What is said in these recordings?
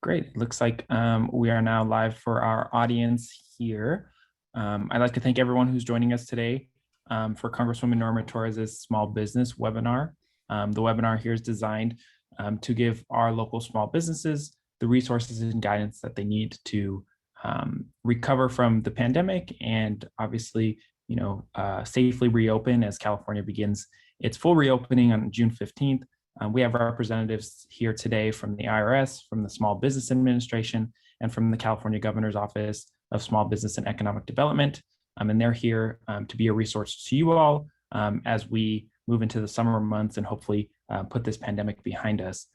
Great. It looks like we are now live for our audience here. I'd like to thank everyone who's joining us today for Congresswoman Norma Torres' small business webinar. The webinar here is designed to give our local small businesses the resources and guidance that they need to recover from the pandemic and obviously, safely reopen as California begins its full reopening on June 15th. We have representatives here today from the IRS, from the Small Business Administration, and from the California Governor's Office of Small Business and Economic Development. And they're here to be a resource to you all as we move into the summer months and hopefully put this pandemic behind us.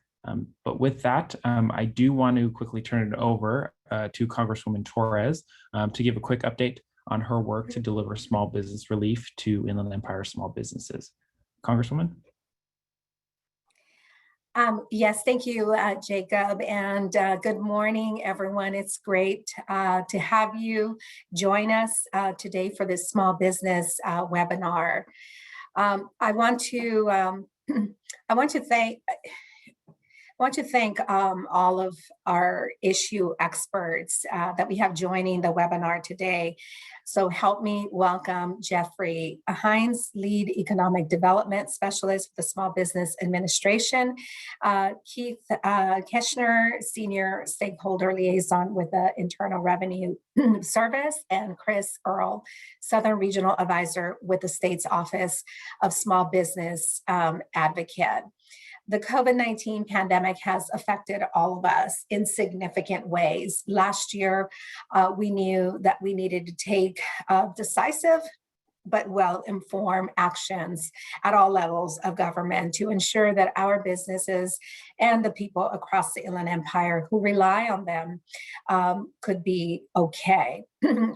But with that, I do want to quickly turn it over to Congresswoman Torres to give a quick update on her work to deliver small business relief to Inland Empire small businesses. Congresswoman? Yes, thank you, Jacob, and good morning, everyone. It's great to have you join us today for this small business webinar. I want to thank all of our issue experts that we have joining the webinar today. So help me welcome Godfrey, Heinz, Lead Economic Development Specialist with the Small Business Administration, Keith Keshner, Senior Stakeholder Liaison with the Internal Revenue Service, and Chris Earle, Southern Regional Advisor with the State's Office of Small Business Advocate. The COVID-19 pandemic has affected all of us in significant ways. Last year, we knew that we needed to take decisive but well-informed actions at all levels of government to ensure that our businesses and the people across the Inland Empire who rely on them could be okay.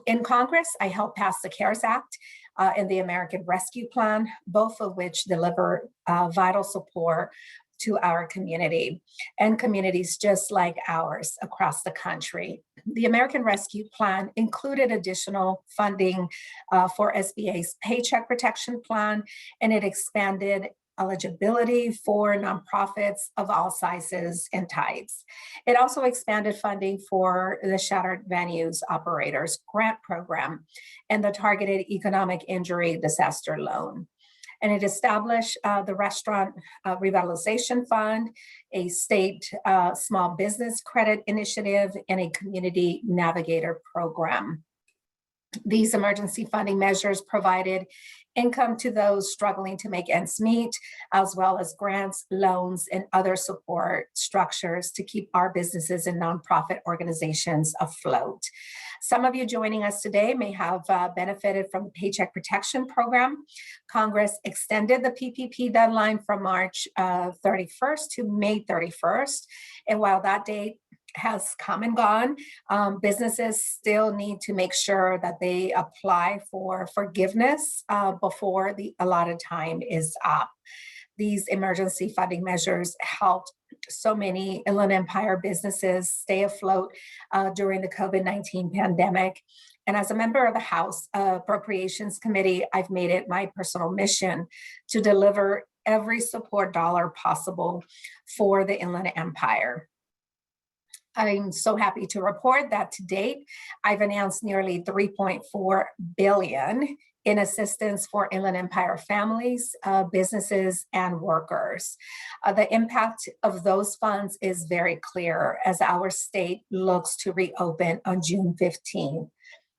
In Congress, I helped pass the CARES Act and the American Rescue Plan, both of which deliver vital support to our community and communities just like ours across the country. The American Rescue Plan included additional funding for SBA's Paycheck Protection Plan, and it expanded eligibility for nonprofits of all sizes and types. It also expanded funding for the Shattered Venues Operators Grant Program and the Targeted Economic Injury Disaster Loan. And it established the Restaurant Revitalization Fund, a state small business credit initiative, and a community navigator program. These emergency funding measures provided income to those struggling to make ends meet, as well as grants, loans, and other support structures to keep our businesses and nonprofit organizations afloat. Some of you joining us today may have benefited from the Paycheck Protection Program. Congress extended the PPP deadline from March 31st to May 31st. And while that date has come and gone, businesses still need to make sure that they apply for forgiveness before the allotted time is up. These emergency funding measures helped so many Inland Empire businesses stay afloat during the COVID-19 pandemic. And as a member of the House Appropriations Committee, I've made it my personal mission to deliver every support dollar possible for the Inland Empire. I'm so happy to report that to date, I've announced nearly $3.4 billion in assistance for Inland Empire families, businesses, and workers. The impact of those funds is very clear as our state looks to reopen on June 15th.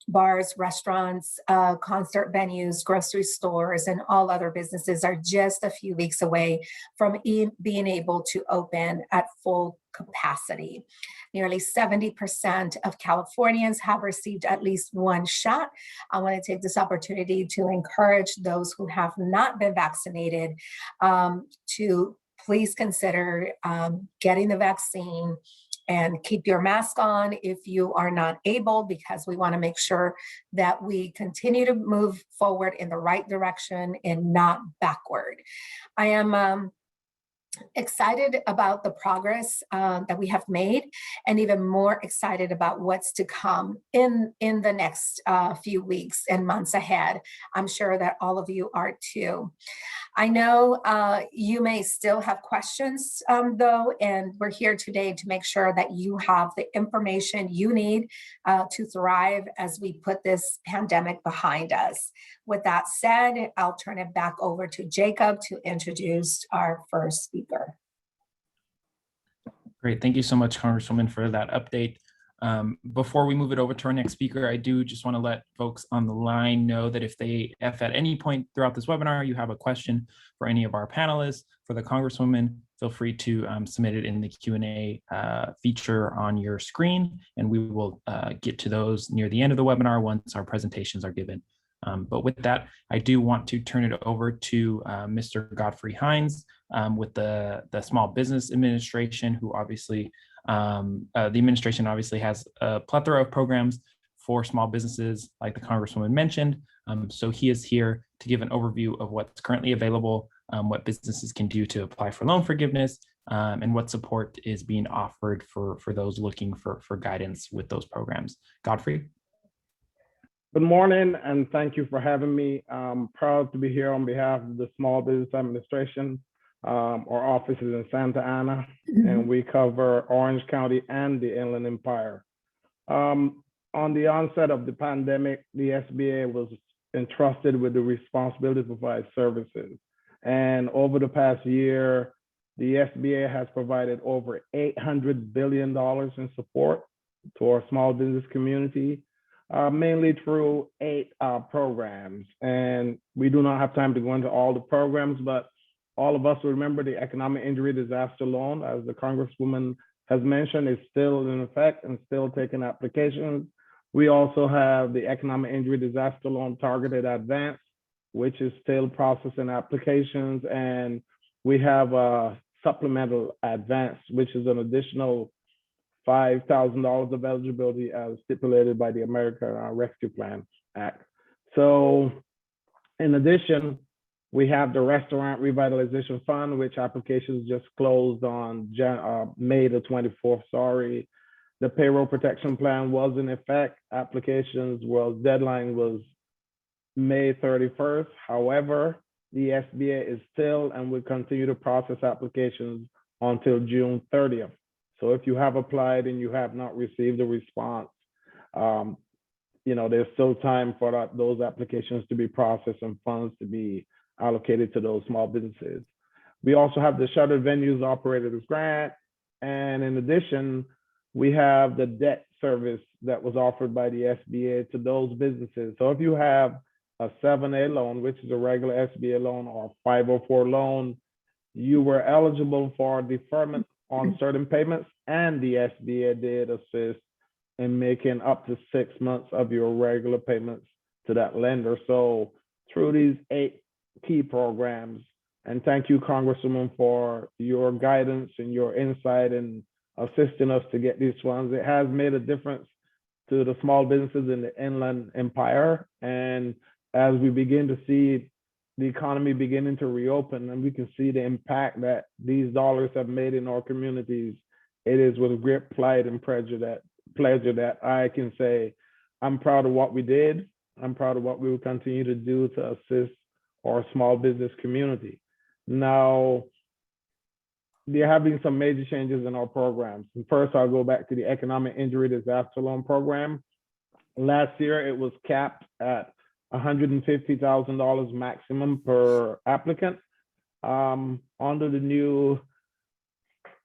Bars, restaurants, concert venues, grocery stores, and all other businesses are just a few weeks away from being able to open at full capacity. Nearly 70% of Californians have received at least one shot. I want to take this opportunity to encourage those who have not been vaccinated to please consider getting the vaccine and keep your mask on if you are not able, because we want to make sure that we continue to move forward in the right direction and not backward. I am excited about the progress that we have made, and even more excited about what's to come in the next few weeks and months ahead. I'm sure that all of you are too. I know you may still have questions though, and we're here today to make sure that you have the information you need to thrive as we put this pandemic behind us. With that said, I'll turn it back over to Jacob to introduce our first speaker. Great. Thank you so much, Congresswoman, for that update. Before we move it over to our next speaker, I do just want to let folks on the line know that if at any point throughout this webinar, you have a question for any of our panelists, for the Congresswoman, feel free to submit it in the Q&A feature on your screen, and we will get to those near the end of the webinar once our presentations are given. But with that, I do want to turn it over to Mr. Godfrey Hines with the Small Business Administration, who obviously, the administration obviously has a plethora of programs for small businesses, like the Congresswoman mentioned. So he is here to give an overview of what's currently available, what businesses can do to apply for loan forgiveness, and what support is being offered for those looking for guidance with those programs. Godfrey? Good morning, and thank you for having me. I'm proud to be here on behalf of the Small Business Administration. Our office is in Santa Ana, and we cover Orange County and the Inland Empire. On the onset of the pandemic, the SBA was entrusted with the responsibility to provide services. And over the past year, the SBA has provided over $800 billion in support to our small business community, mainly through 8 programs. And we do not have time to go into all the programs, but all of us remember the Economic Injury Disaster Loan, as the Congresswoman has mentioned, is still in effect and still taking applications. We also have the Economic Injury Disaster Loan Targeted Advance, which is still processing applications. And we have a supplemental advance, which is an additional $5,000 of eligibility as stipulated by the American Rescue Plan Act. So in addition, we have the Restaurant Revitalization Fund, which applications just closed on May the 24th, The Payroll Protection Plan was in effect. Deadline was May 31st. However, the SBA is still and will continue to process applications until June 30th. So if you have applied and you have not received a response, there's still time for those applications to be processed and funds to be allocated to those small businesses. We also have the Shuttered Venues Operators Grant. And in addition, we have the debt service that was offered by the SBA to those businesses. So if you have a 7A loan, which is a regular SBA loan, or 504 loan, you were eligible for deferment on certain payments, and the SBA did assist in making up to 6 months of your regular payments to that lender. So through these 8 key programs, and thank you, Congresswoman, for your guidance and your insight in assisting us to get these funds. It has made a difference to the small businesses in the Inland Empire. And as we begin to see the economy beginning to reopen, and we can see the impact that these dollars have made in our communities, it is with great pride and pleasure that I can say I'm proud of what we did. I'm proud of what we will continue to do to assist our small business community. Now, there have been some major changes in our programs. And first, I'll go back to the Economic Injury Disaster Loan Program. Last year, it was capped at $150,000 maximum per applicant. Under the new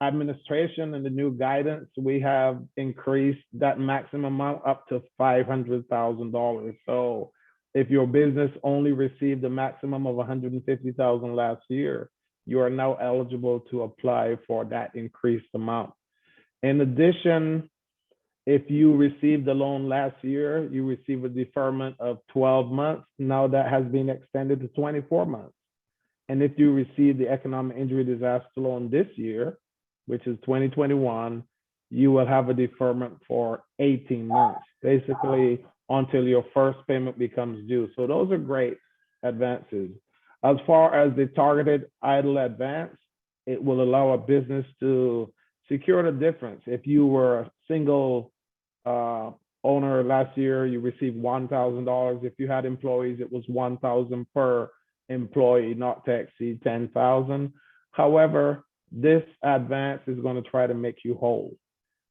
administration and the new guidance, we have increased that maximum amount up to $500,000. So if your business only received a maximum of $150,000 last year, you are now eligible to apply for that increased amount. In addition, if you received a loan last year, you receive a deferment of 12 months. Now that has been extended to 24 months. And if you receive the Economic Injury Disaster Loan this year, which is 2021, you will have a deferment for 18 months, basically until your first payment becomes due. So those are great advances. As far as the Targeted Idle Advance, it will allow a business to secure the difference. If you were a single owner last year, you received $1,000. If you had employees, it was $1,000 per employee not to exceed 10,000. However, this advance is going to try to make you whole.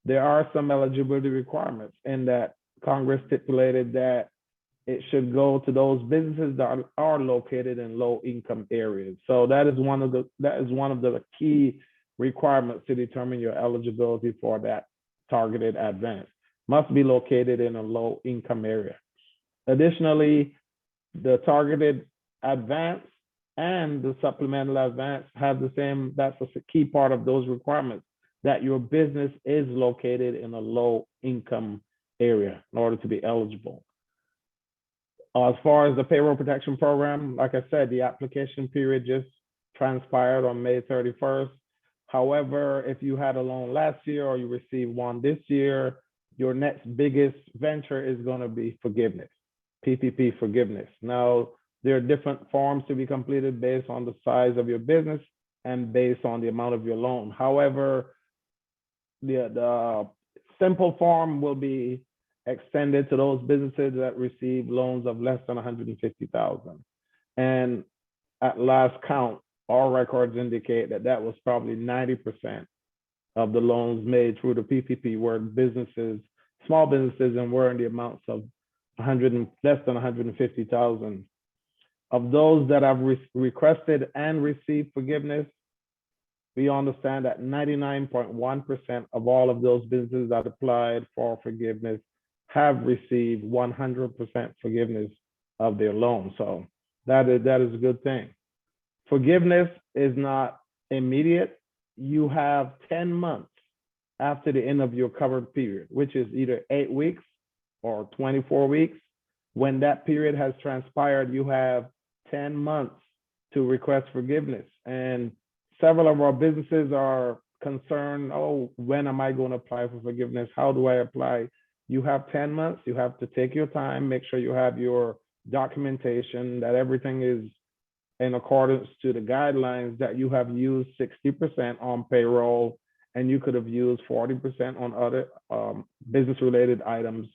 There are some eligibility requirements in that Congress stipulated that it should go to those businesses that are located in low income areas. So that is one of the key requirements to determine your eligibility for that targeted advance. Must be located in a low income area. Additionally, the targeted advance and the supplemental advance have the same, that's a key part of those requirements, that your business is located in a low income area in order to be eligible. As far as the payroll protection program, like I said, the application period just transpired on May 31st. However, if you had a loan last year or you received one this year, your next biggest venture is going to be forgiveness, PPP forgiveness. Now, there are different forms to be completed based on the size of your business and based on the amount of your loan. However, the simple form will be extended to those businesses that receive loans of less than 150,000. And at last count, our records indicate that that was probably 90% of the loans made through the PPP were businesses, small businesses, and were in the amounts of less than 150,000. Of those that have requested and received forgiveness, we understand that 99.1% of all of those businesses that applied for forgiveness have received 100% forgiveness of their loan. So that is a good thing. Forgiveness is not immediate. You have 10 months after the end of your covered period, which is either 8 weeks or 24 weeks. When that period has transpired, you have 10 months to request forgiveness. And several of our businesses are concerned, oh, when am I going to apply for forgiveness? How do I apply? You have 10 months. You have to take your time, make sure you have your documentation, that everything is in accordance to the guidelines, that you have used 60% on payroll and you could have used 40% on other business-related items,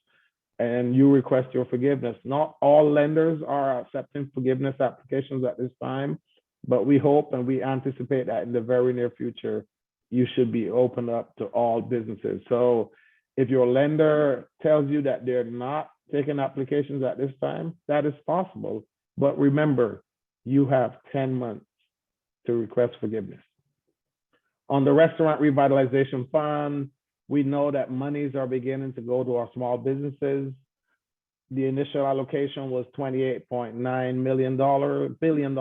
and you request your forgiveness. Not all lenders are accepting forgiveness applications at this time, but we hope and we anticipate that in the very near future, you should be opened up to all businesses. So if your lender tells you that they're not taking applications at this time, that is possible. But remember, you have 10 months to request forgiveness. On the Restaurant Revitalization Fund, we know that monies are beginning to go to our small businesses. The initial allocation was $28.9 billion,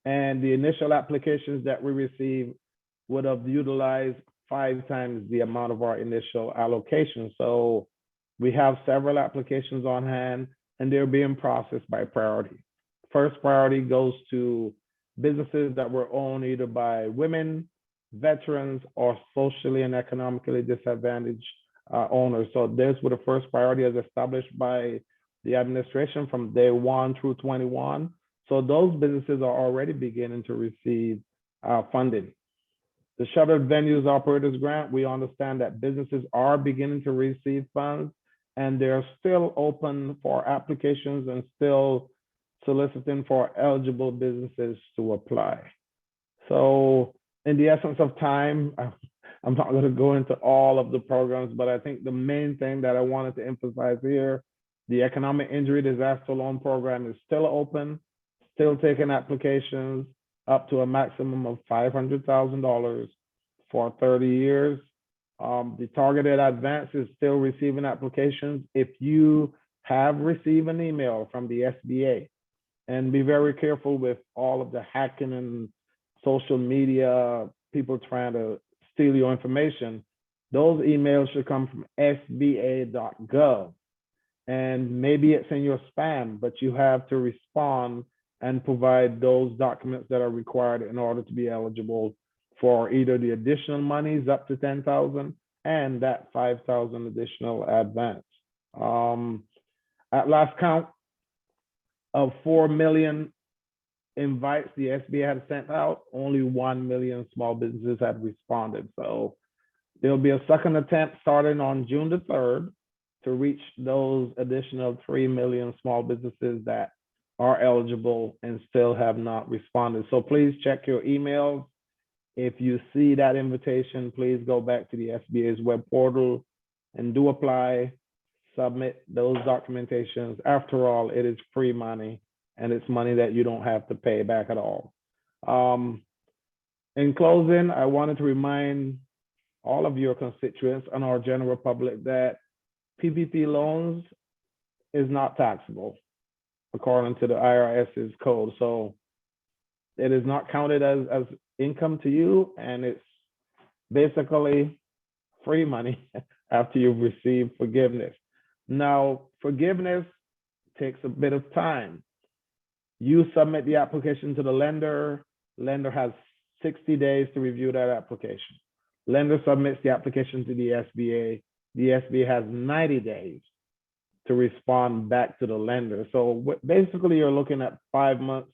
and the initial applications that we received would have utilized 5 times the amount of our initial allocation. So we have several applications on hand and they're being processed by priority. First priority goes to businesses that were owned either by women, veterans, or socially and economically disadvantaged owners. So this was the first priority as established by the administration from day 1 through 21. So those businesses are already beginning to receive funding. The Shuttered Venues Operators Grant, we understand that businesses are beginning to receive funds and they're still open for applications and still soliciting for eligible businesses to apply. So in the essence of time, I'm not going to go into all of the programs, but I think the main thing that I wanted to emphasize here, the Economic Injury Disaster Loan Program is still open, still taking applications up to a maximum of $500,000 for 30 years. The targeted advance is still receiving applications. If you have received an email from the SBA, and be very careful with all of the hacking and social media, people trying to steal your information, those emails should come from sba.gov. And maybe it's in your spam, but you have to respond and provide those documents that are required in order to be eligible for either the additional monies up to 10,000 and that 5,000 additional advance. At last count of 4 million invites the SBA had sent out, only 1 million small businesses had responded. So there'll be a second attempt starting on June the 3rd to reach those additional 3 million small businesses that are eligible and still have not responded. So please check your emails. If you see that invitation, please go back to the SBA's web portal and do apply, submit those documentations. After all, it is free money, and it's money that you don't have to pay back at all. In closing, I wanted to remind all of your constituents and our general public that PPP loans is not taxable according to the IRS's code. So it is not counted as income to you, and it's basically free money after you've received forgiveness. Now, forgiveness takes a bit of time. You submit the application to the lender. Lender has 60 days to review that application. Lender submits the application to the SBA. The SBA has 90 days to respond back to the lender. So basically, you're looking at 5 months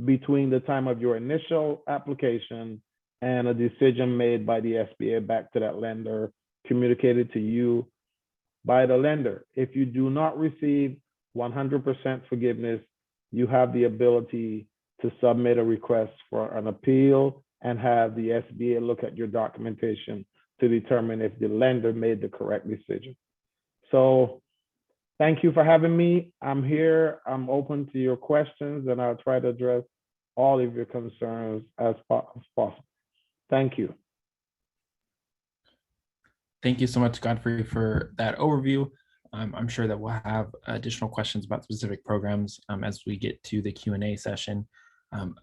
between the time of your initial application and a decision made by the SBA back to that lender, communicated to you by the lender. If you do not receive 100% forgiveness, you have the ability to submit a request for an appeal and have the SBA look at your documentation to determine if the lender made the correct decision. So thank you for having me. I'm here. I'm open to your questions, and I'll try to address all of your concerns as possible. Thank you. Thank you so much, Godfrey, for that overview. I'm sure that we'll have additional questions about specific programs as we get to the Q&A session.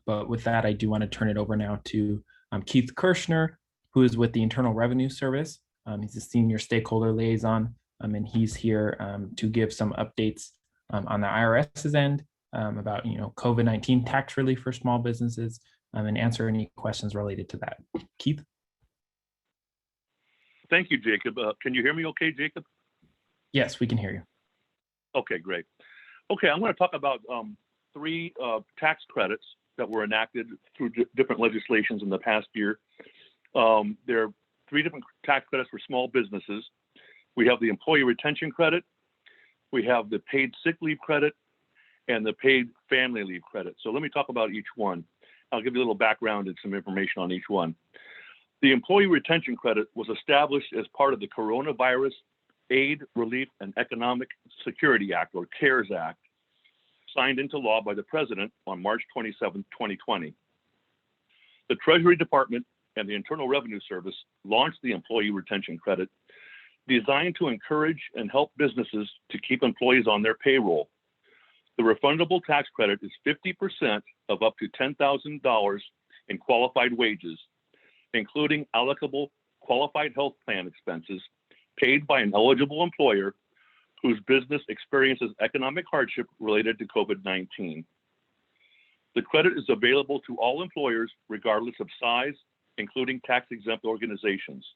But with that, I do want to turn it over now to Keith Kirshner, who is with the Internal Revenue Service. He's a senior stakeholder liaison, and he's here to give some updates on the IRS's end about COVID-19 tax relief for small businesses and answer any questions related to that. Keith? Thank you, Jacob. Can you hear me okay, Jacob? Yes, we can hear you. Okay, great. Okay, I'm going to talk about 3 tax credits that were enacted through different legislations in the past year. There are 3 different tax credits for small businesses. We have the employee retention credit, we have the paid sick leave credit, and the paid family leave credit. So let me talk about each one. I'll give you a little background and some information on each one. The employee retention credit was established as part of the Coronavirus Aid, Relief, and Economic Security Act, or CARES Act, signed into law by the President on March 27, 2020. The Treasury Department and the Internal Revenue Service launched the employee retention credit, designed to encourage and help businesses to keep employees on their payroll. The refundable tax credit is 50% of up to $10,000 in qualified wages, including allocable qualified health plan expenses paid by an eligible employer whose business experiences economic hardship related to COVID-19. The credit is available to all employers regardless of size, including tax-exempt organizations.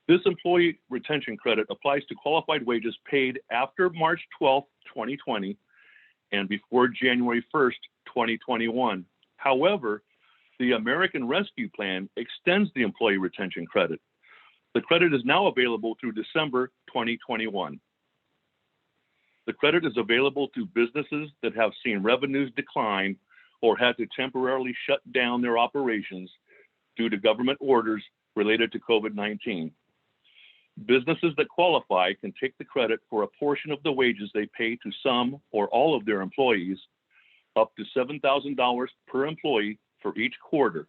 This employee retention credit applies to qualified wages paid after March 12, 2020 and before January 1st, 2021. However, the American Rescue Plan extends the employee retention credit. The credit is now available through December 2021. The credit is available to businesses that have seen revenues decline or had to temporarily shut down their operations due to government orders related to COVID-19. Businesses that qualify can take the credit for a portion of the wages they pay to some or all of their employees, up to $7,000 per employee for each quarter.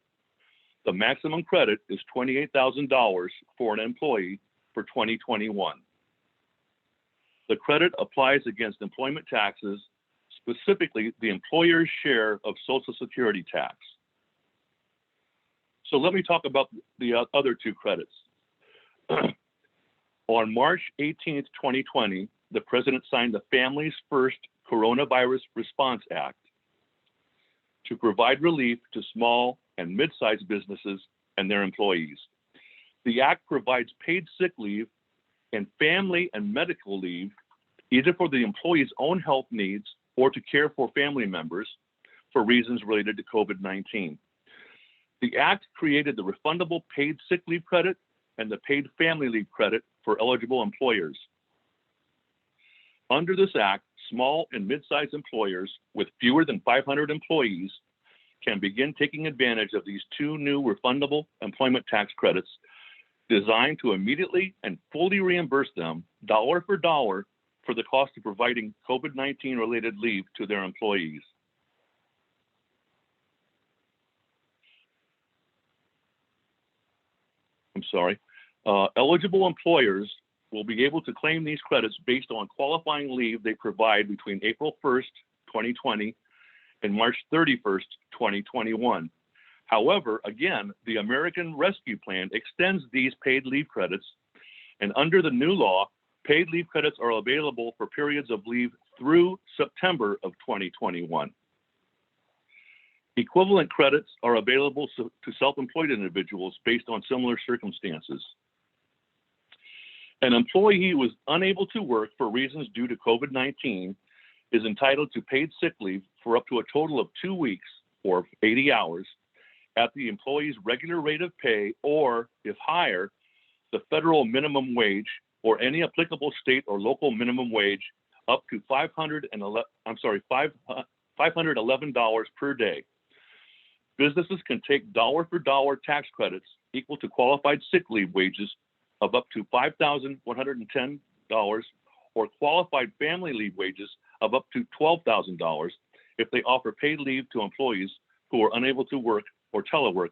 The maximum credit is $28,000 for an employee for 2021. The credit applies against employment taxes, specifically the employer's share of Social Security tax. So let me talk about the other 2 credits. On March 18th, 2020, the President signed the Families First Coronavirus Response Act to provide relief to small and mid-sized businesses and their employees. The act provides paid sick leave and family and medical leave, either for the employee's own health needs or to care for family members for reasons related to COVID-19. The act created the refundable paid sick leave credit and the paid family leave credit for eligible employers. Under this act, small and mid-sized employers with fewer than 500 employees can begin taking advantage of these two new refundable employment tax credits designed to immediately and fully reimburse them dollar for dollar for the cost of providing COVID-19 related leave to their employees. Eligible employers will be able to claim these credits based on qualifying leave they provide between April 1st, 2020 and March 31st, 2021. However, again, the American Rescue Plan extends these paid leave credits, and under the new law, paid leave credits are available for periods of leave through September of 2021. Equivalent credits are available to self-employed individuals based on similar circumstances. An employee who is unable to work for reasons due to COVID-19 is entitled to paid sick leave for up to a total of 2 weeks or 80 hours at the employee's regular rate of pay, or if higher, the federal minimum wage or any applicable state or local minimum wage up to $511 per day. Businesses can take dollar for dollar tax credits equal to qualified sick leave wages of up to $5,110 or qualified family leave wages of up to $12,000 if they offer paid leave to employees who are unable to work or telework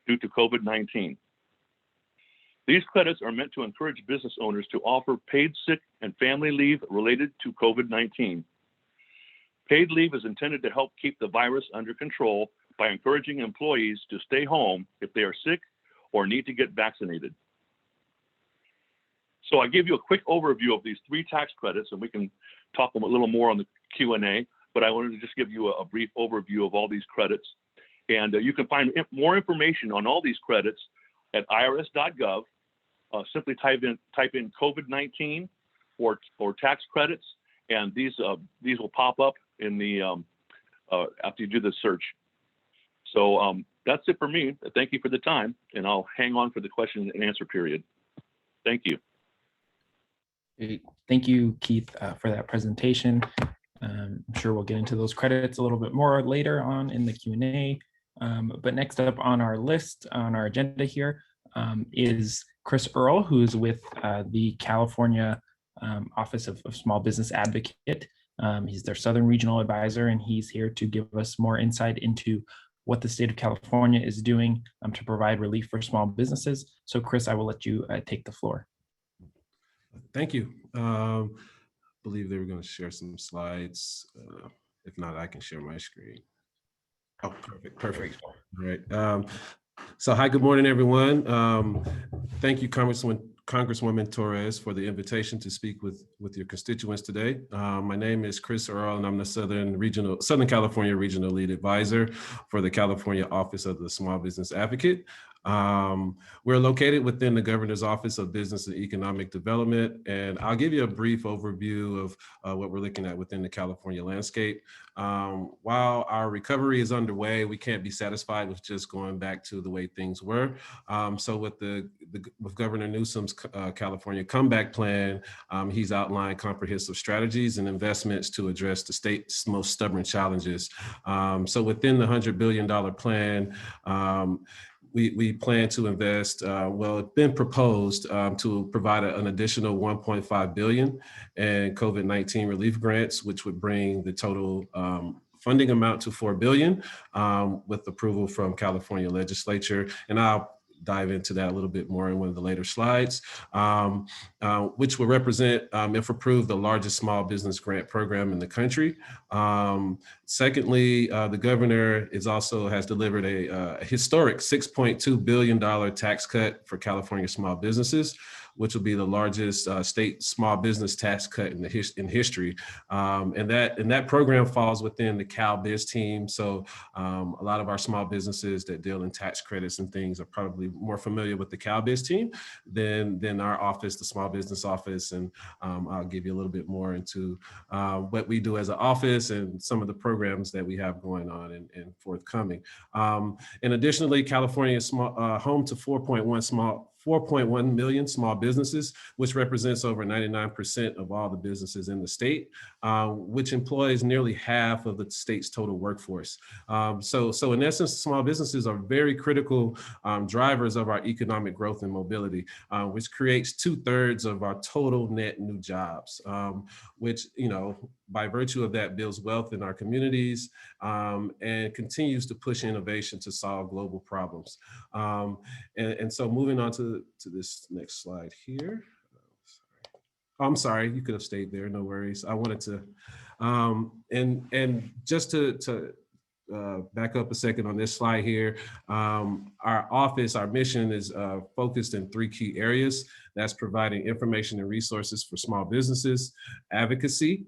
due to COVID-19. These credits are meant to encourage business owners to offer paid sick and family leave related to COVID-19. Paid leave is intended to help keep the virus under control by encouraging employees to stay home if they are sick or need to get vaccinated. So I give you a quick overview of these three tax credits, and we can talk a little more on the Q&A, but I wanted to just give you a brief overview of all these credits. And you can find more information on all these credits at irs.gov. Simply type in COVID-19 or tax credits, and these will pop up in the after you do the search. So that's it for me. Thank you for the time, and I'll hang on for the question and answer period. Thank you. Great. Thank you, Keith, for that presentation. I'm sure we'll get into those credits a little bit more later on in the Q&A. But next up on our list, on our agenda here, is Chris Earle, who's with the California Office of Small Business Advocate. He's their Southern Regional Advisor, and he's here to give us more insight into what the state of California is doing to provide relief for small businesses. So Chris, I will let you take the floor. Thank you. I believe they were going to share some slides. If not, I can share my screen. Oh, perfect. All right. So hi, good morning, everyone. Thank you, Congresswoman Torres, for the invitation to speak with your constituents today. My name is Chris Earle, and I'm the Southern California Regional Lead Advisor for the California Office of the Small Business Advocate. We're located within the Governor's Office of Business and Economic Development, and I'll give you a brief overview of what we're looking at within the California landscape. While our recovery is underway, we can't be satisfied with just going back to the way things were. So with Governor Newsom's California Comeback Plan, he's outlined comprehensive strategies and investments to address the state's most stubborn challenges. So within the $100 billion plan, we plan to invest, it's been proposed to provide an additional $1.5 billion in COVID-19 relief grants, which would bring the total funding amount to $4 billion with approval from California legislature. And I'll dive into that a little bit more in one of the later slides, which will represent, if approved, the largest small business grant program in the country. Secondly, the governor has delivered a historic $6.2 billion tax cut for California small businesses, which will be the largest state small business tax cut in history. And that program falls within the CalBiz team. So a lot of our small businesses that deal in tax credits and things are probably more familiar with the CalBiz team than our office, the Small Business Office. And I'll give you a little bit more into what we do as an office and some of the programs that we have going on and forthcoming. And additionally, California is home to 4.1 4.1 million small businesses, which represents over 99% of all the businesses in the state, which employs nearly half of the state's total workforce. So in essence, small businesses are very critical drivers of our economic growth and mobility, which creates 2/3 of our total net new jobs, which, by virtue of that, builds wealth in our communities and continues to push innovation to solve global problems. And so moving on to this next slide here. I'm sorry, you could have stayed there, no worries. I wanted to, and just to back up a second on this slide here, our office, our mission is focused in 3 key areas. That's providing information and resources for small businesses, advocacy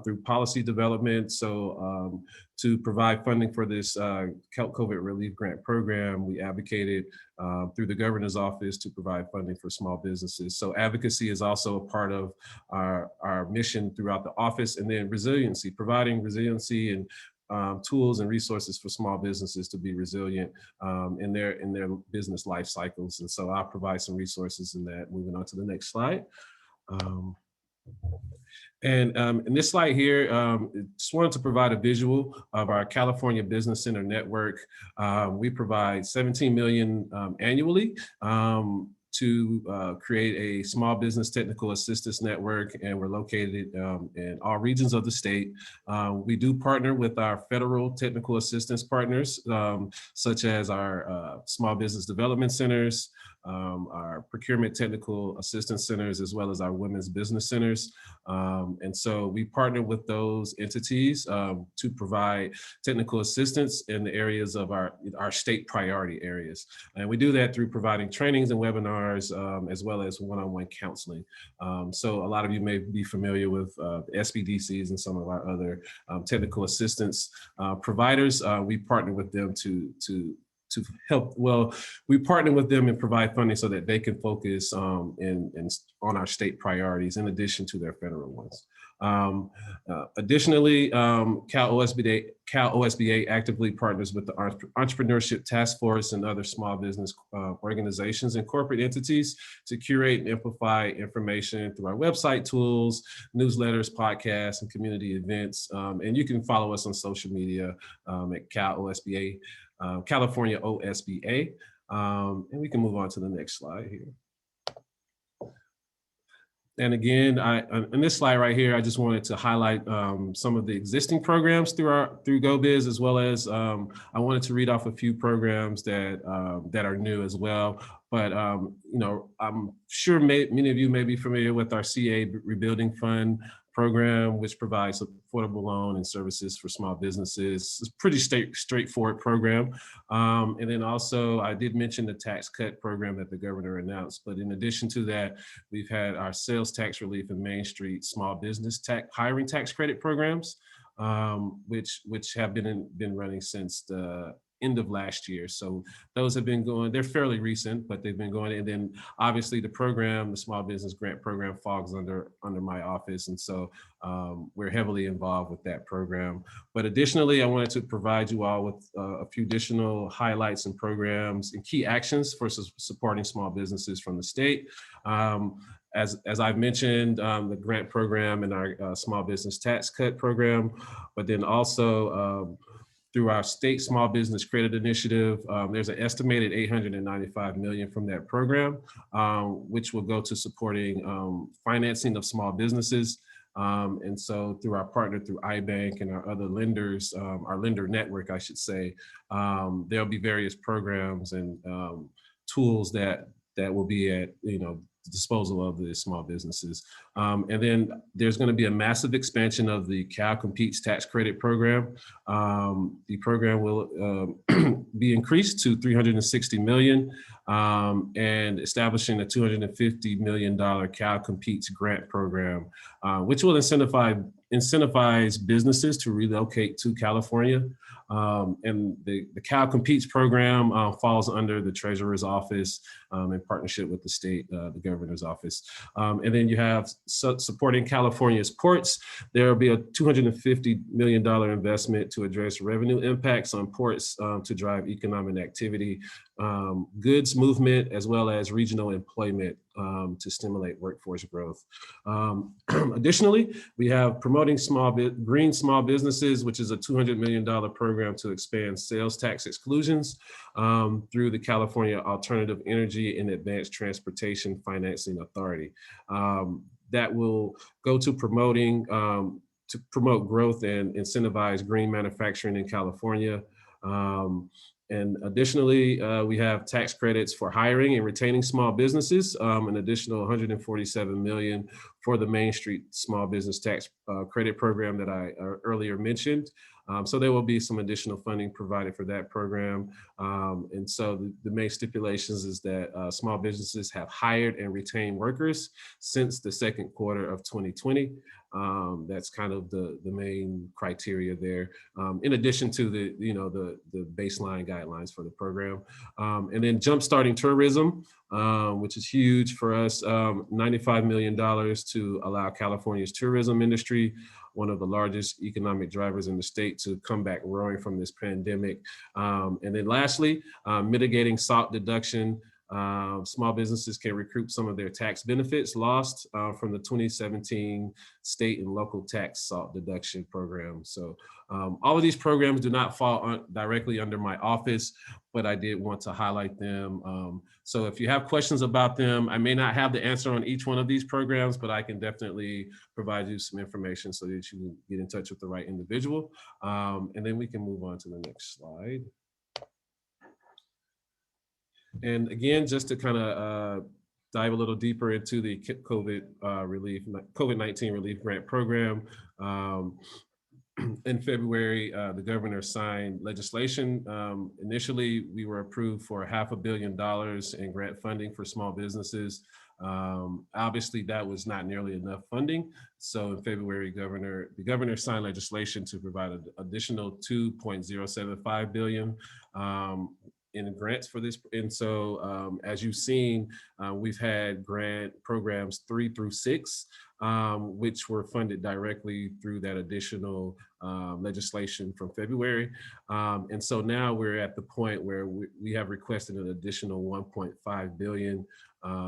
through policy development. So to provide funding for this COVID relief grant program, we advocated through the governor's office to provide funding for small businesses. So advocacy is also a part of our mission throughout the office. And then resiliency, providing resiliency and tools and resources for small businesses to be resilient in their business life cycles. And so I'll provide some resources in that. Moving on to the next slide. And in this slide here, just wanted to provide a visual of our California Business Center network. We provide $17 million annually to create a small business technical assistance network, and we're located in all regions of the state. We do partner with our federal technical assistance partners, such as our small business development centers, our procurement technical assistance centers, as well as our women's business centers. And so we partner with those entities to provide technical assistance in the areas of our state priority areas. And we do that through providing trainings and webinars, as well as one-on-one counseling. So a lot of you may be familiar with SBDCs and some of our other technical assistance providers. We partner with them to help. Well, we partner with them and provide funding so that they can focus on our state priorities in addition to their federal ones. Additionally, Cal OSBA actively partners with the Entrepreneurship Task Force and other small business organizations and corporate entities to curate and amplify information through our website tools, newsletters, podcasts, and community events. And you can follow us on social media at Cal OSBA, California OSBA. And we can move on to the next slide here. And again, on this slide right here, I just wanted to highlight some of the existing programs through GoBiz, as well as I wanted to read off a few programs that are new as well. But I'm sure many of you may be familiar with our CA Rebuilding Fund program, which provides affordable loan and services for small businesses. It's a pretty straightforward program. And then also, I did mention the tax cut program that the governor announced. But in addition to that, we've had our sales tax relief and Main Street small business hiring tax credit programs, which have been running since the end of last year. So those have been going, they're fairly recent, but they've been going. And then obviously the program, the small business grant program, falls under my office. And so we're heavily involved with that program. But additionally, I wanted to provide you all with a few additional highlights and programs and key actions for supporting small businesses from the state. As I've mentioned, the grant program and our small business tax cut program, but then also through our state small business credit initiative, there's an estimated $895 million from that program, which will go to supporting financing of small businesses. And so through our partner, through iBank and our other lenders, our lender network, I should say, there'll be various programs and tools that will be at disposal of the small businesses. And then there's going to be a massive expansion of the Cal Competes tax credit program. The program will be increased to $360 million and establishing a $250 million Cal Competes grant program, which will incentivize businesses to relocate to California. And the Cal Competes program falls under the Treasurer's Office in partnership with the state, the Governor's Office. And then you have supporting California's ports. There will be a $250 million investment to address revenue impacts on ports to drive economic activity goods movement, as well as regional employment to stimulate workforce growth. Additionally, we have promoting green small businesses, which is a $200 million program to expand sales tax exclusions through the California Alternative Energy and Advanced Transportation Financing Authority. That will go to promote growth and incentivize green manufacturing in California. And additionally, we have tax credits for hiring and retaining small businesses, an additional $147 million for the Main Street Small Business Tax Credit Program that I earlier mentioned. So there will be some additional funding provided for that program. And so the main stipulations is that small businesses have hired and retained workers since the second quarter of 2020. That's kind of the main criteria there, in addition to the baseline guidelines for the program. And then jumpstarting tourism, which is huge for us, $95 million to allow California's tourism industry, one of the largest economic drivers in the state, to come back roaring from this pandemic. And then lastly, mitigating SALT deduction. Small businesses can recoup some of their tax benefits lost from the 2017 state and local tax SALT deduction program. So all of these programs do not fall directly under my office, but I did want to highlight them. So if you have questions about them, I may not have the answer on each one of these programs, but I can definitely provide you some information so that you can get in touch with the right individual. And then we can move on to the next slide. And again, just to kind of dive a little deeper into the COVID-19 relief grant program. In February, the governor signed legislation. Initially, we were approved for $500 million in grant funding for small businesses. Obviously, that was not nearly enough funding. So in February, the governor signed legislation to provide an additional $2.075 billion in grants for this. And so as you've seen, we've had grant programs 3 through 6, which were funded directly through that additional legislation from February. And so now we're at the point where we have requested an additional $1.5 billion,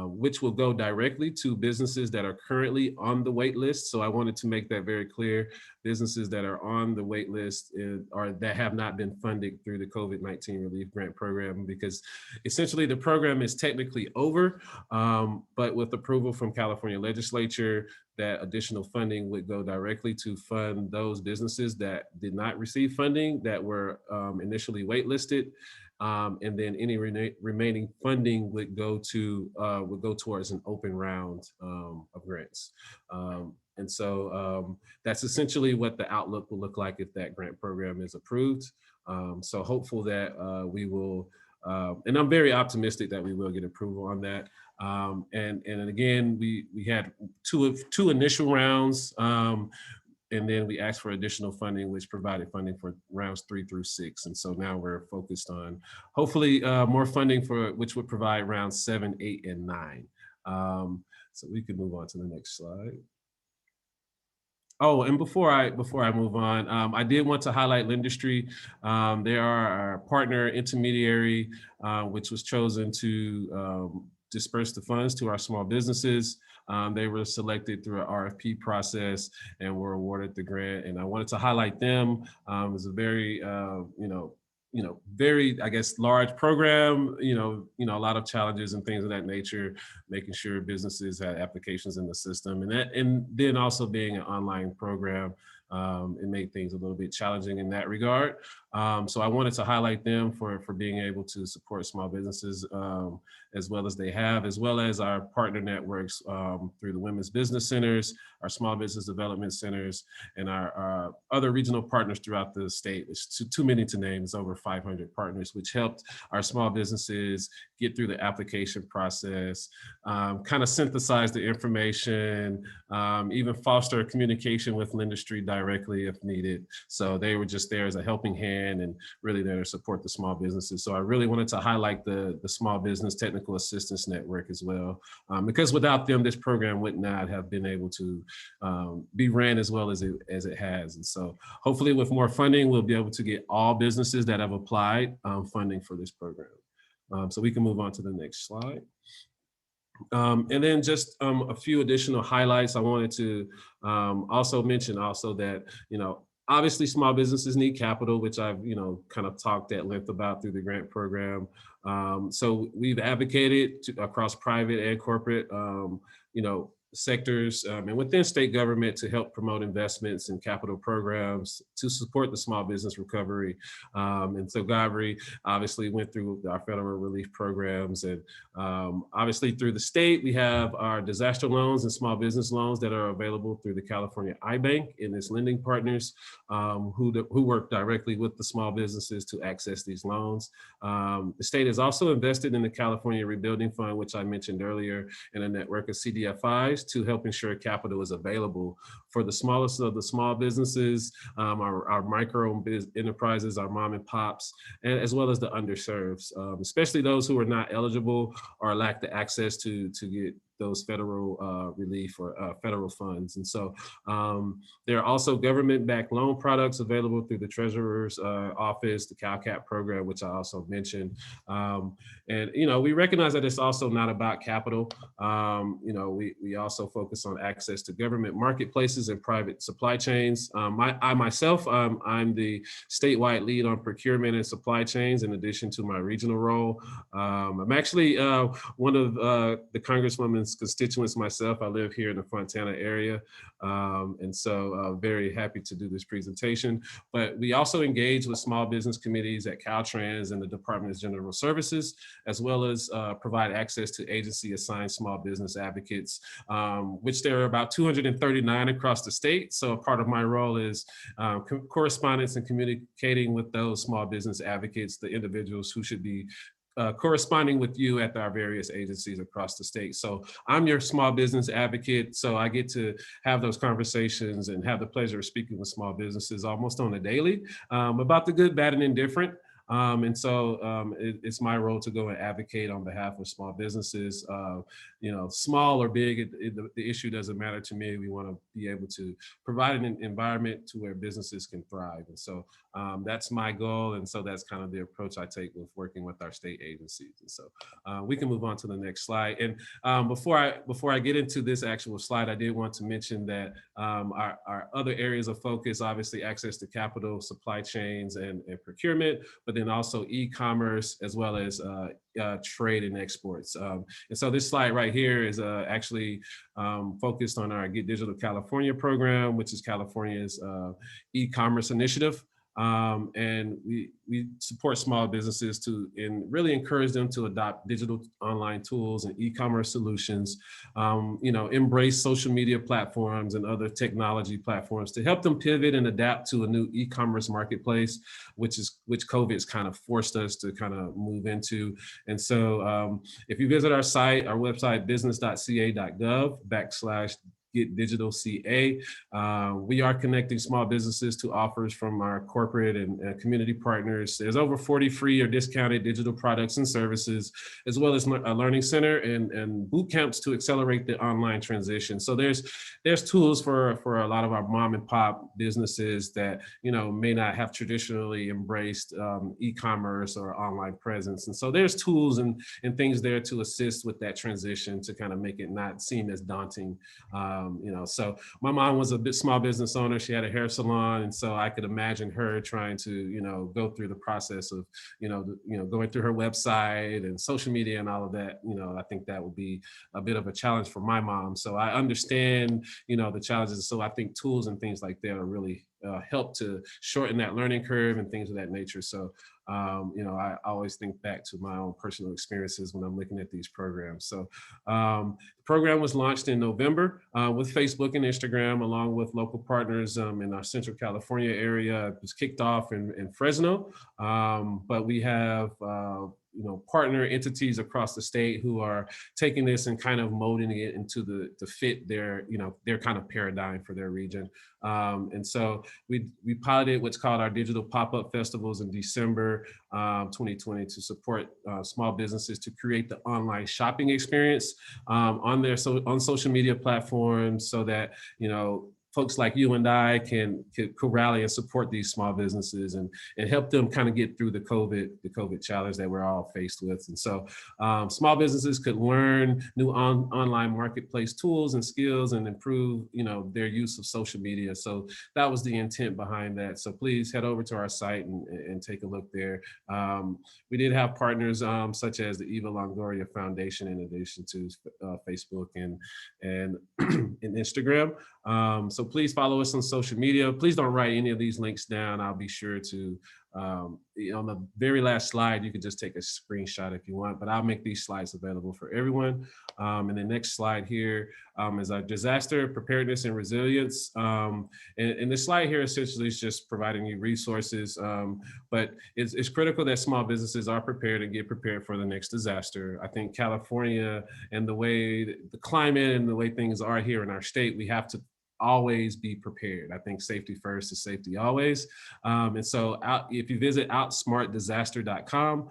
which will go directly to businesses that are currently on the wait list. So I wanted to make that very clear. Businesses that are on the wait list or that have not been funded through the COVID-19 relief grant program, because essentially the program is technically over, but with approval from California legislature, that additional funding would go directly to fund those businesses that did not receive funding, that were initially waitlisted. And then any remaining funding would go towards an open round of grants. And so that's essentially what the outlook will look like if that grant program is approved. So hopeful that we will, and I'm very optimistic that we will get approval on that. And again, we had two initial rounds, and then we asked for additional funding, which provided funding for rounds 3 through 6. And so now we're focused on hopefully more funding which would provide rounds 7, 8, and 9. So we can move on to the next slide. Oh, and before I move on, I did want to highlight Lendistry. They are our partner intermediary, which was chosen to disperse the funds to our small businesses. They were selected through an RFP process and were awarded the grant. And I wanted to highlight them. It was a very, very, I guess, large program, a lot of challenges and things of that nature, making sure businesses had applications in the system. And then also being an online program, it made things a little bit challenging in that regard. So I wanted to highlight them for being able to support small businesses as well as they have, as well as our partner networks through the Women's Business Centers, our Small Business Development Centers, and our other regional partners throughout the state. It's too many to name. It's over 500 partners, which helped our small businesses get through the application process, kind of synthesize the information, even foster communication with Lendistry directly if needed. So they were just there as a helping hand and really there to support the small businesses. So I really wanted to highlight the Small Business Technical Assistance Network as well, because without them, this program would not have been able to be ran as well as it has. And so hopefully with more funding, we'll be able to get all businesses that have applied funding for this program. So we can move on to the next slide. And then just a few additional highlights. I wanted to also mention that, obviously small businesses need capital, which I've, kind of talked at length about through the grant program. So we've advocated across private and corporate, sectors and within state government to help promote investments in capital programs to support the small business recovery. And so Godfrey obviously went through our federal relief programs, and obviously through the state, we have our disaster loans and small business loans that are available through the California iBank and its lending partners who work directly with the small businesses to access these loans. The state has also invested in the California Rebuilding Fund, which I mentioned earlier, and a network of CDFIs to help ensure capital is available for the smallest of the small businesses, our micro enterprises, our mom and pops, and as well as the underserved, especially those who are not eligible or lack the access to get those federal relief or federal funds. And so there are also government-backed loan products available through the Treasurer's Office, the CalCap program, which I also mentioned. And, we recognize that it's also not about capital. We also focus on access to government marketplaces and private supply chains. I myself, I'm the statewide lead on procurement and supply chains in addition to my regional role. I'm actually one of the Congresswoman's constituents myself. I live here in the Fontana area. And so very happy to do this presentation. But we also engage with small business committees at Caltrans and the Department of General Services, as well as provide access to agency assigned small business advocates, which there are about 239 across the state. So a part of my role is correspondence and communicating with those small business advocates, the individuals who should be corresponding with you at our various agencies across the state. So I'm your small business advocate. So I get to have those conversations and have the pleasure of speaking with small businesses almost on a daily about the good, bad, and indifferent. And so it's my role to go and advocate on behalf of small businesses, small or big, the issue doesn't matter to me. We want to be able to provide an environment to where businesses can thrive. And so that's my goal. And so that's kind of the approach I take with working with our state agencies. And so we can move on to the next slide. And before I get into this actual slide, I did want to mention that our other areas of focus, obviously access to capital, supply chains, and procurement, but then also e-commerce, as well as trade and exports. And so this slide right here is actually focused on our Get Digital California program, which is California's e-commerce initiative. And we support small businesses and really encourage them to adopt digital online tools and e-commerce solutions, embrace social media platforms and other technology platforms to help them pivot and adapt to a new e-commerce marketplace, which COVID has kind of forced us to kind of move into. And so if you visit our website, business.ca.gov/Get Digital CA. We are connecting small businesses to offers from our corporate and community partners. There's over 40 free or discounted digital products and services, as well as a learning center and boot camps to accelerate the online transition. So there's tools for a lot of our mom and pop businesses that may not have traditionally embraced e-commerce or online presence. And so there's tools and things there to assist with that transition to kind of make it not seem as daunting. So my mom was a small business owner. She had a hair salon. And so I could imagine her trying to, go through the process of, going through her website and social media and all of that. I think that would be a bit of a challenge for my mom. So I understand, the challenges. So I think tools and things like that are really help to shorten that learning curve and things of that nature. So, I always think back to my own personal experiences when I'm looking at these programs. So the program was launched in November with Facebook and Instagram, along with local partners in our Central California area. It was kicked off in Fresno, but we have partner entities across the state who are taking this and kind of molding it into to fit their kind of paradigm for their region. And so we piloted what's called our digital pop-up festivals in December 2020 to support small businesses to create the online shopping experience on social media platforms, so that folks like you and I can rally and support these small businesses and help them kind of get through the COVID challenge that we're all faced with. And so small businesses could learn new online marketplace tools and skills and improve, their use of social media. So that was the intent behind that. So please head over to our site and take a look there. We did have partners such as the Eva Longoria Foundation, in addition to Facebook and Instagram. So please follow us on social media. Please don't write any of these links down. I'll be sure to, on the very last slide, you can just take a screenshot if you want, but I'll make these slides available for everyone. And the next slide here is our disaster preparedness and resilience. And this slide here essentially is just providing you resources, but it's critical that small businesses are prepared and get prepared for the next disaster. I think California and the way the climate and the way things are here in our state, we have to always be prepared. I think safety first is safety always. And so if you visit outsmartdisaster.com,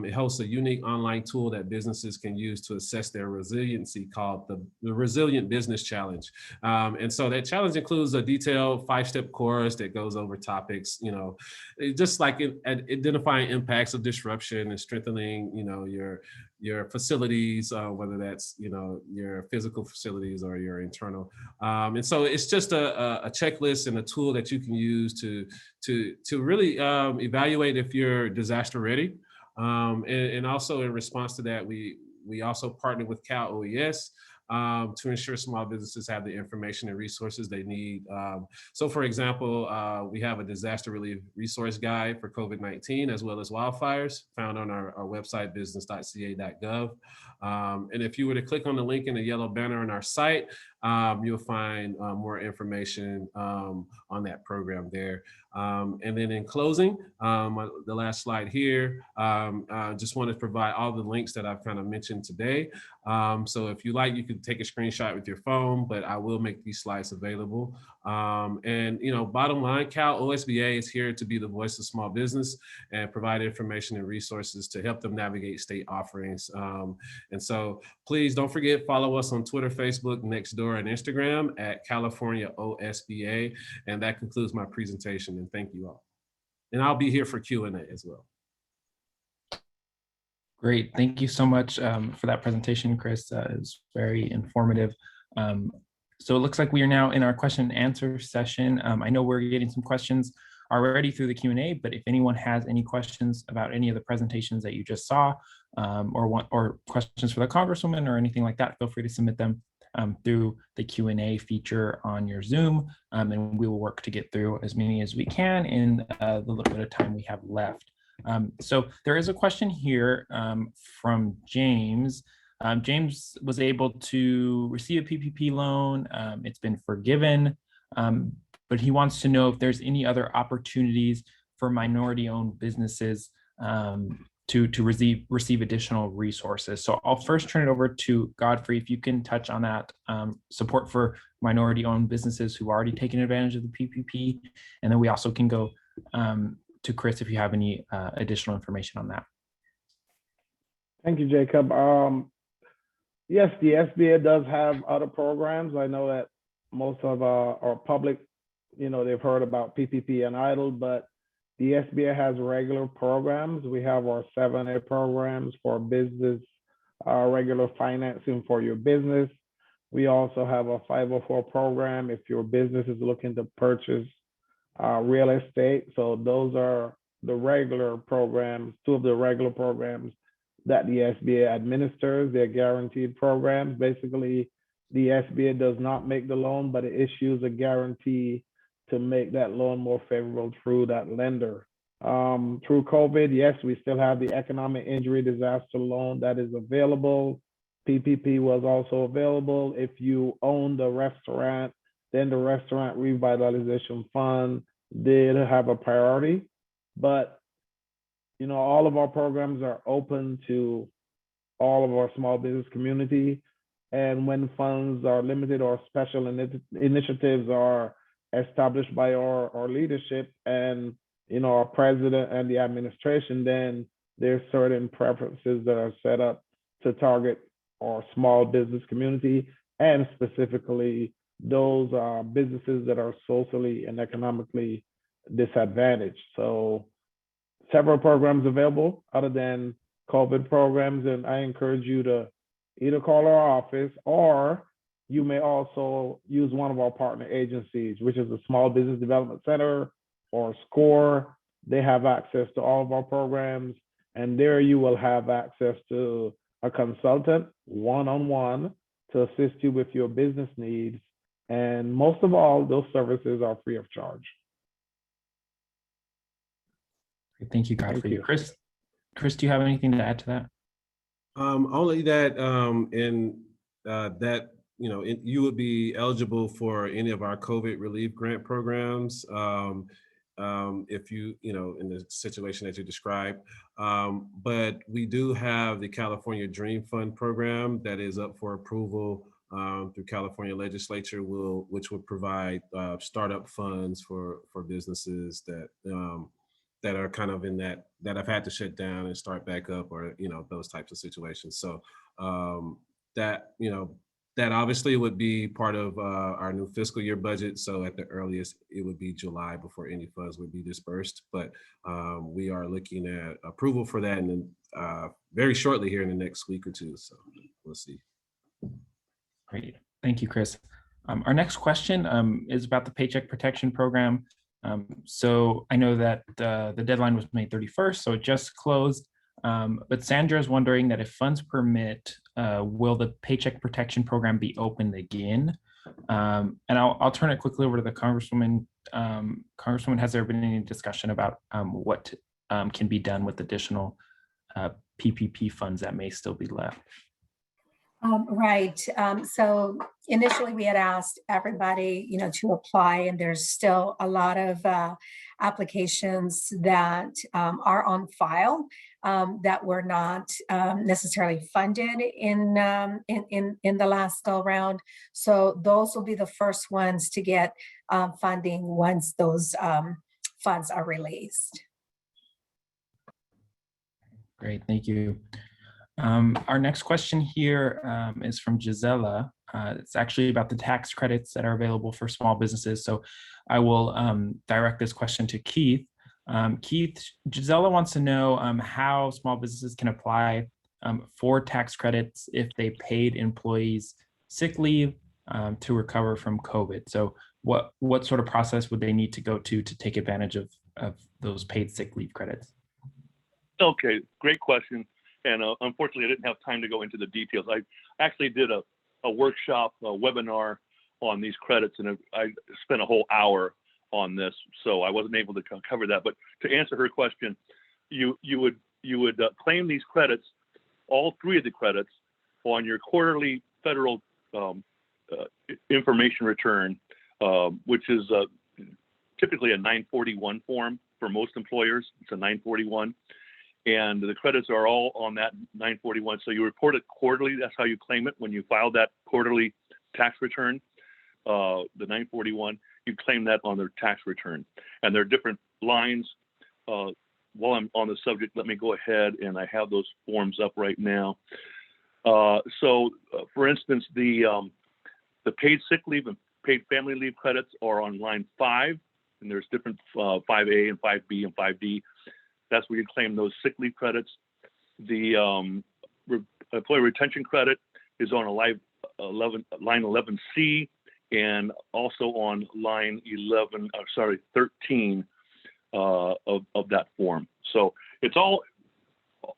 it hosts a unique online tool that businesses can use to assess their resiliency called the Resilient Business Challenge. And so that challenge includes a detailed 5-step course that goes over topics, just like identifying impacts of disruption and strengthening, your facilities, whether that's, your physical facilities or your internal. And so it's just a checklist and a tool that you can use to really evaluate if you're disaster ready. And also in response to that, we also partnered with Cal OES to ensure small businesses have the information and resources they need. So for example, we have a disaster relief resource guide for COVID-19 as well as wildfires found on our website, business.ca.gov. And if you were to click on the link in the yellow banner on our site, you'll find more information on that program there. And then in closing, the last slide here, just want to provide all the links that I've kind of mentioned today. So if you like, you can take a screenshot with your phone, but I will make these slides available. And bottom line, Cal OSBA is here to be the voice of small business and provide information and resources to help them navigate state offerings. And so please don't forget, follow us on Twitter, Facebook, Nextdoor, and Instagram at California OSBA. And that concludes my presentation, and thank you all. And I'll be here for Q&A as well. Great. Thank you so much for that presentation, Chris. It was very informative. So it looks like we are now in our question and answer session. I know we're getting some questions already through the Q&A, but if anyone has any questions about any of the presentations that you just saw, or questions for the Congresswoman or anything like that, feel free to submit them through the Q&A feature on your Zoom, and we will work to get through as many as we can in the little bit of time we have left. So there is a question here from James. James was able to receive a PPP loan. It's been forgiven, but he wants to know if there's any other opportunities for minority-owned businesses to receive additional resources. So I'll first turn it over to Godfrey, if you can touch on that support for minority-owned businesses who've already taken advantage of the PPP, and then we also can go to Chris if you have any additional information on that. Thank you, Jacob. Yes, the SBA does have other programs. I know that most of our public, they've heard about PPP and Untitled, but the SBA has regular programs. We have our 7A programs for business, regular financing for your business. We also have a 504 program if your business is looking to purchase real estate. So those are the regular programs, two of the regular programs that the SBA administers. They're guaranteed programs. Basically, the SBA does not make the loan, but it issues a guarantee to make that loan more favorable through that lender. Through COVID, yes, we still have the economic injury disaster loan that is available. PPP was also available. If you own the restaurant, then the Restaurant Revitalization Fund did have a priority. But all of our programs are open to all of our small business community. And when funds are limited or special initiatives are established by our leadership and our president and the administration, then there's certain preferences that are set up to target our small business community and specifically those businesses that are socially and economically disadvantaged. So several programs available other than COVID programs, and I encourage you to either call our office, or you may also use one of our partner agencies, which is the Small Business Development Center or SCORE. They have access to all of our programs, and there you will have access to a consultant one-on-one to assist you with your business needs. And most of all, those services are free of charge. Thank you, Godfrey. Thank you. Chris, do you have anything to add to that? Only that that you would be eligible for any of our COVID relief grant programs if you in the situation that you described. But we do have the California Dream Fund program that is up for approval through California legislature, which would provide startup funds for businesses that are kind of in that have had to shut down and start back up, or those types of situations. So that obviously would be part of our new fiscal year budget. So at the earliest, it would be July before any funds would be dispersed. But we are looking at approval for that, and then very shortly here in the next week or two. So we'll see. Great, thank you, Chris. Our next question is about the Paycheck Protection Program. So I know that the deadline was May 31st, so it just closed. But Sandra is wondering that if funds permit, will the Paycheck Protection Program be opened again? And I'll turn it quickly over to the Congresswoman. Congresswoman, has there been any discussion about what can be done with additional PPP funds that may still be left? Right. So initially we had asked everybody, to apply, and there's still a lot of applications that are on file that were not necessarily funded in the last go round. So those will be the first ones to get funding once those funds are released. Great, thank you. Our next question here is from Gisela. It's actually about the tax credits that are available for small businesses. So I will direct this question to Keith. Keith, Gisela wants to know how small businesses can apply for tax credits if they paid employees sick leave to recover from COVID. So what sort of process would they need to go to take advantage of those paid sick leave credits? Okay, great question. And unfortunately, I didn't have time to go into the details. I actually did a workshop, a webinar on these credits, and I spent a whole hour on this, so I wasn't able to cover that. But to answer her question, you would claim these credits, all three of the credits, on your quarterly federal information return, which is typically a 941 form for most employers. It's a 941. And the credits are all on that 941. So you report it quarterly. That's how you claim it. When you file that quarterly tax return, the 941, you claim that on their tax return. And there are different lines. While I'm on the subject, let me go ahead, and I have those forms up right now. For instance, the paid sick leave and paid family leave credits are on line 5, and there's different 5A and 5B and 5D. That's where you claim those sick leave credits. The employee retention credit is on line 11C, and also on line 13 of that form. So it's all,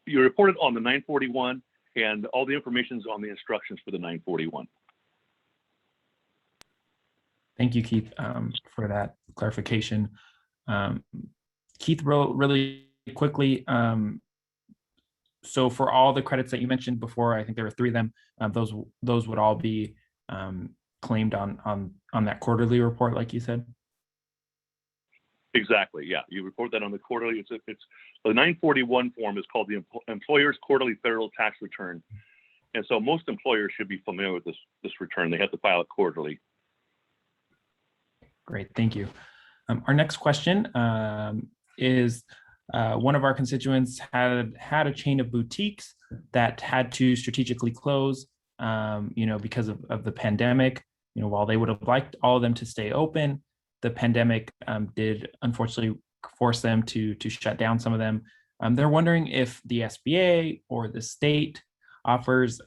you report it on the 941, and all the information is on the instructions for the 941. Thank you, Keith, for that clarification. Keith, really quickly, so for all the credits that you mentioned before, I think there were 3 of them, those would all be claimed on that quarterly report, like you said? Exactly, yeah. You report that on the quarterly. It's the 941 form is called the Employer's Quarterly Federal Tax Return. And so most employers should be familiar with this return. They have to file it quarterly. Great, thank you. Our next question is one of our constituents had a chain of boutiques that had to strategically close, because of the pandemic. while they would have liked all of them to stay open, the pandemic did unfortunately force them to shut down some of them. They're wondering if the SBA or the state offers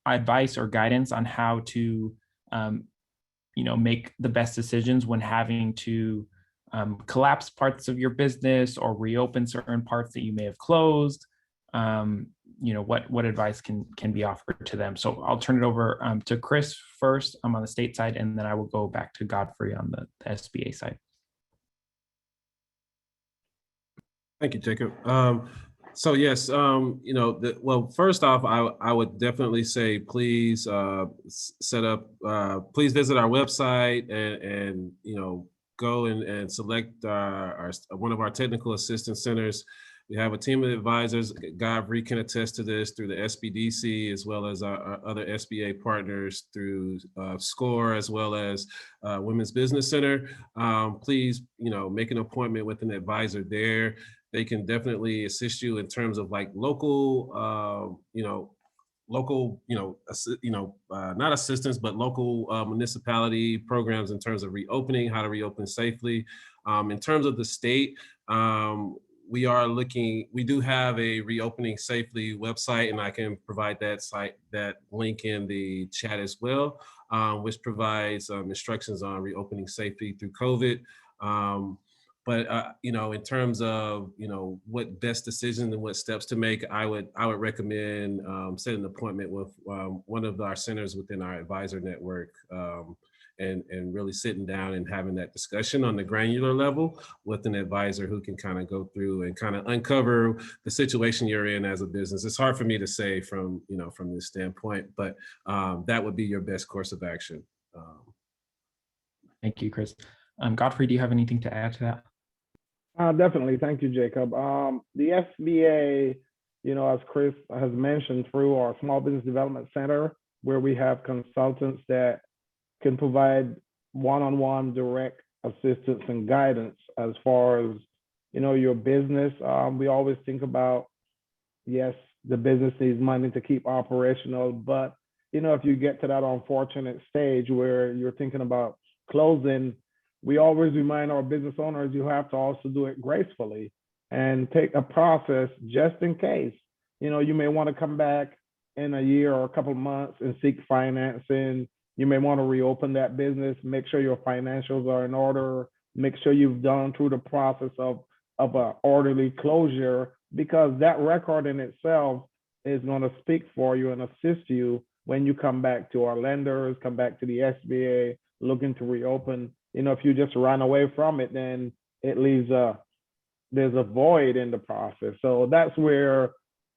advice or guidance on how to make the best decisions when having to collapse parts of your business or reopen certain parts that you may have closed. What advice can be offered to them. So I'll turn it over to Chris first. I'm on the state side, and then I will go back to Godfrey on the SBA side. Thank you, Jacob. So yes, first off, I would definitely say please please visit our website and go and select our one of our technical assistance centers. We have a team of advisors. Godfrey can attest to this through the SBDC, as well as our other SBA partners through SCORE, as well as Women's Business Center. Please, make an appointment with an advisor there. They can definitely assist you in terms of like local, not assistance, but local municipality programs in terms of reopening, how to reopen safely. In terms of the state, we do have a reopening safely website, and I can provide that link in the chat as well, which provides instructions on reopening safely through COVID. But in terms of what best decisions and what steps to make, I would recommend setting an appointment with one of our centers within our advisor network, and really sitting down and having that discussion on the granular level with an advisor who can kind of go through and kind of uncover the situation you're in as a business. It's hard for me to say from this standpoint, but that would be your best course of action. Thank you, Chris. Godfrey, do you have anything to add to that? Definitely. Thank you, Jacob. The SBA, as Chris has mentioned, through our Small Business Development Center, where we have consultants that can provide one-on-one direct assistance and guidance as far as, your business. We always think about, yes, the business needs money to keep operational, but, if you get to that unfortunate stage where you're thinking about closing, we always remind our business owners, you have to also do it gracefully and take a process just in case. You may want to come back in a year or a couple of months and seek financing. You may want to reopen that business, make sure your financials are in order, make sure you've gone through the process of an orderly closure, because that record in itself is going to speak for you and assist you when you come back to our lenders, come back to the SBA, looking to reopen. If you just run away from it, then it leaves there's a void in the process. So that's where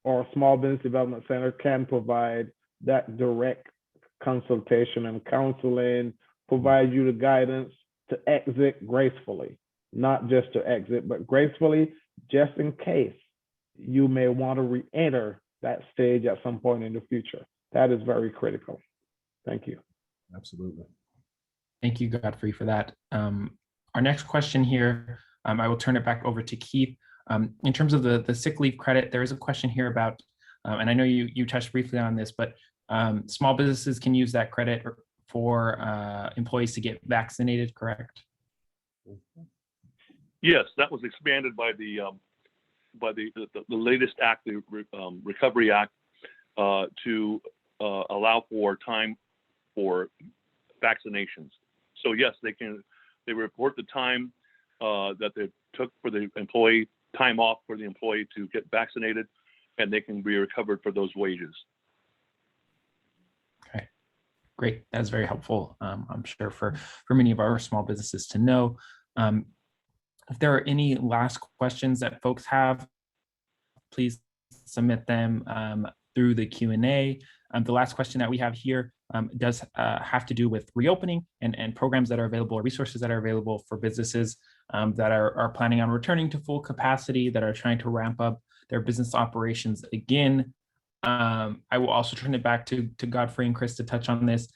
our Small Business Development Center can provide that direct consultation and counseling, provide you the guidance to exit gracefully, not just to exit, but gracefully, just in case you may want to re-enter that stage at some point in the future. That is very critical. Thank you. Absolutely. Thank you, Godfrey, for that. Our next question here, I will turn it back over to Keith. In terms of the sick leave credit, there is a question here about, and I know you touched briefly on this, but small businesses can use that credit for employees to get vaccinated, correct? Yes, that was expanded by the latest act, the Recovery Act, to allow for time for vaccinations. So yes, they report the time that they took for the employee, time off for the employee to get vaccinated, and they can be recovered for those wages. Okay, great. That's very helpful, I'm sure, for many of our small businesses to know. If there are any last questions that folks have, please submit them through the Q&A. The last question that we have here does have to do with reopening and programs that are available, resources that are available for businesses that are planning on returning to full capacity, that are trying to ramp up their business operations again. I will also turn it back to Godfrey and Chris to touch on this.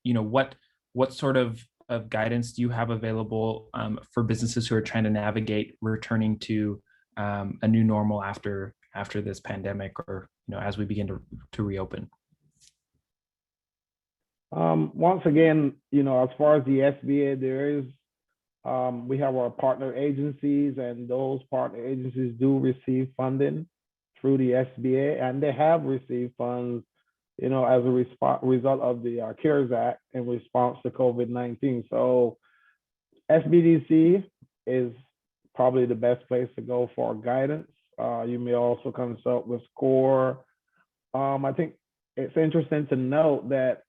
What sort of guidance do you have available for businesses who are trying to navigate returning to a new normal after this pandemic, or as we begin to reopen? Once again, as far as the SBA, we have our partner agencies, and those partner agencies do receive funding through the SBA, and they have received funds, as a result of the CARES Act in response to COVID-19. So SBDC is probably the best place to go for guidance. You may also consult with SCORE. I think it's interesting to note that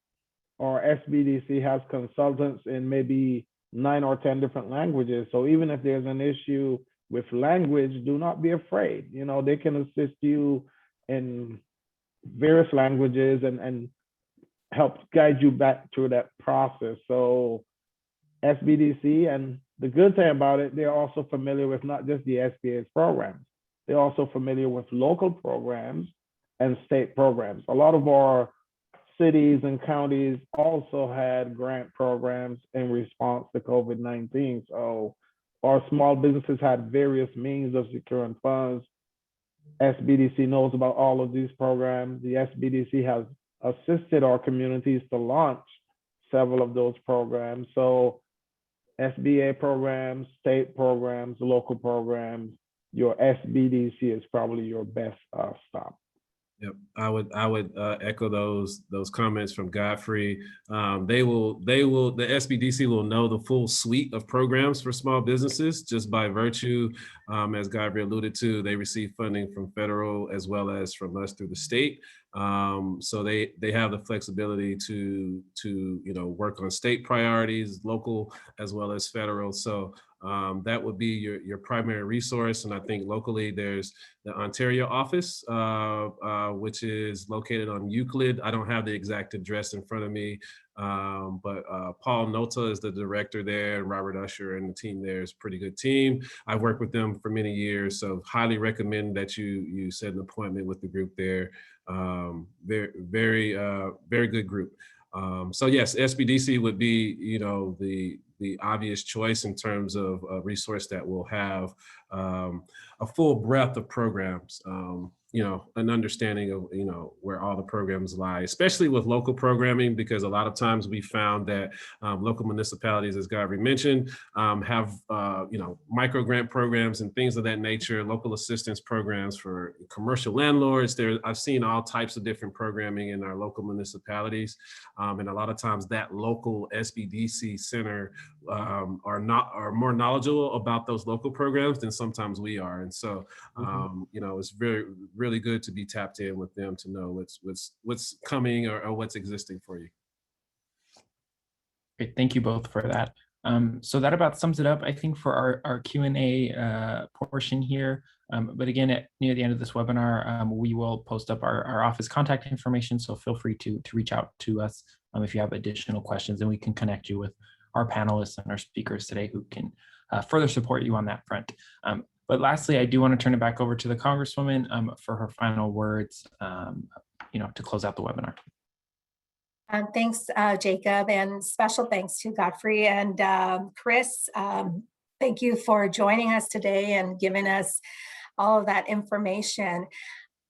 our SBDC has consultants in maybe 9 or 10 different languages. So even if there's an issue with language, do not be afraid. They can assist you in various languages and help guide you back through that process. So SBDC, and the good thing about it, they're also familiar with not just the SBA's programs. They're also familiar with local programs and state programs. A lot of our cities and counties also had grant programs in response to COVID-19. So our small businesses had various means of securing funds. SBDC knows about all of these programs. The SBDC has assisted our communities to launch several of those programs. So SBA programs, state programs, local programs, your SBDC is probably your best stop. Yep, I would echo those comments from Godfrey. The SBDC will know the full suite of programs for small businesses just by virtue, as Godfrey alluded to, they receive funding from federal as well as from us through the state. So they have the flexibility to work on state priorities, local as well as federal. So that would be your primary resource. And I think locally there's the Ontario office, which is located on Euclid. I don't have the exact address in front of me, but Paul Nota is the director there, and Robert Usher and the team there is a pretty good team. I've worked with them for many years, so highly recommend that you set an appointment with the group there. Very good group. So yes, SBDC would be, the obvious choice in terms of a resource that will have a full breadth of programs, an understanding of, where all the programs lie, especially with local programming, because a lot of times we found that local municipalities, as Godfrey mentioned, have, micro grant programs and things of that nature, local assistance programs for commercial landlords. I've seen all types of different programming in our local municipalities. And a lot of times that local SBDC center are more knowledgeable about those local programs than sometimes we are. And so, it's really good to be tapped in with them to know what's coming or what's existing for you. Great, thank you both for that. So that about sums it up, I think, for our Q&A portion here. But again, near the end of this webinar, we will post up our office contact information. So feel free to reach out to us if you have additional questions, and we can connect you with our panelists and our speakers today who can further support you on that front. But lastly, I do want to turn it back over to the Congresswoman for her final words, to close out the webinar. Thanks, Jacob, and special thanks to Godfrey and Chris. Thank you for joining us today and giving us all of that information.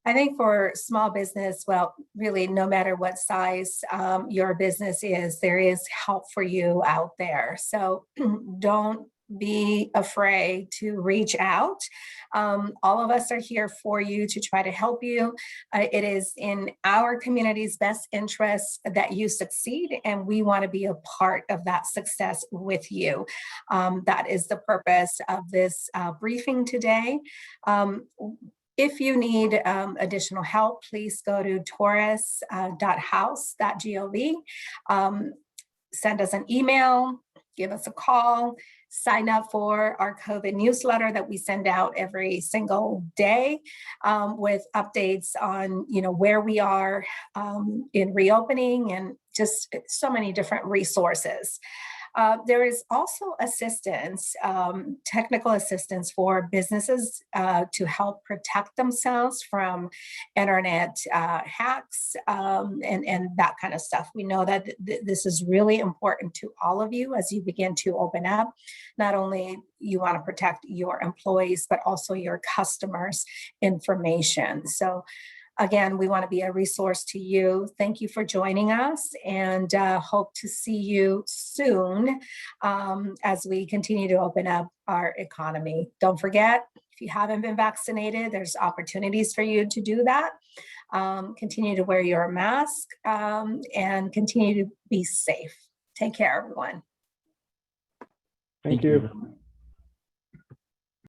I think for small business, well, really, no matter what size your business is, there is help for you out there. So don't be afraid to reach out. All of us are here for you to try to help you. It is in our community's best interest that you succeed, and we want to be a part of that success with you. That is the purpose of this briefing today. If you need additional help, please go to torres.house.gov. Send us an email, give us a call, sign up for our COVID newsletter that we send out every single day with updates on, where we are in reopening and just so many different resources. There is also assistance, technical assistance for businesses to help protect themselves from internet hacks and that kind of stuff. We know that this is really important to all of you as you begin to open up. Not only you want to protect your employees, but also your customers' information. So again, we want to be a resource to you. Thank you for joining us, and hope to see you soon as we continue to open up our economy. Don't forget, if you haven't been vaccinated, there's opportunities for you to do that. Continue to wear your mask and continue to be safe. Take care, everyone. Thank you.